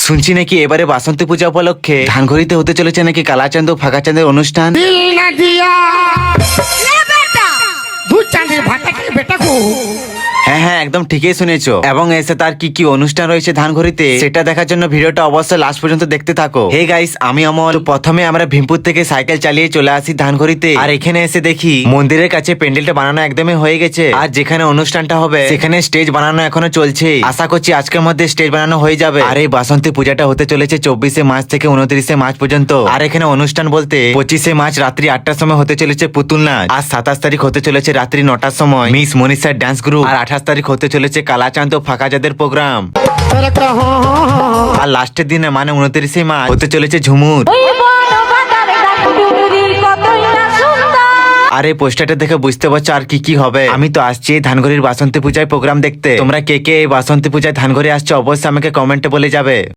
শুনছি নাকি এবারে বাসন্তী পূজা উপলক্ষে ধানঘড়িতে হতে চলেছে নাকি কালাচাঁদ ও ফাঁকা চাঁদের অনুষ্ঠান। হ্যাঁ হ্যাঁ, একদম ঠিকই শুনেছো। এবং এসে তার কি কি অনুষ্ঠান রয়েছে ধানঘড়িতে সেটা দেখার জন্য ভিডিওটা অবশ্যই লাস্ট পর্যন্ত দেখতে থাকো। হে গাইস, আমি অমল। তো প্রথমে আমরা ভীমপুর থেকে সাইকেল চালিয়ে চলে আসি ধানঘড়িতে। আর এখানে এসে দেখি মন্দিরের কাছে প্যান্ডেলটা বানানো একদমই হয়ে গেছে। আর যেখানে অনুষ্ঠানটা হবে সেখানে স্টেজ বানানো এখনো চলছে। আশা করছি আজকের মধ্যে স্টেজ বানানো হয়ে যাবে। আর এই বাসন্তী পূজাটা হতে চলেছে 24শে মার্চ থেকে 29শে মার্চ পর্যন্ত। আর এখানে অনুষ্ঠান বলতে 25শে মার্চ রাত্রি 8টার সময় হতে চলেছে পুতুল নাচ। আর 27 তারিখ হতে চলেছে রাত্রি 9টার সময় মিস মনীষার ডান্স গ্রুপ। আর 28 তারিখ হতে চলেছে কালাচাঁদ ও ফাঁকা চাঁদের প্রোগ্রাম। আর লাস্টের দিনে মানে 29শে মার্চ হতে চলেছে ঝুমুর। আর এই পোস্টারটা দেখে বুঝতে পারছো আর কি কি হবে। আমি তো আসছি এই ধানঘড়ির বাসন্তী পূজায় প্রোগ্রাম দেখতে। তোমরা কে কে এই বাসন্তী পূজায় ধানঘড়ি আসছো অবশ্যই আমাকে কমেন্টে বলে যাবে।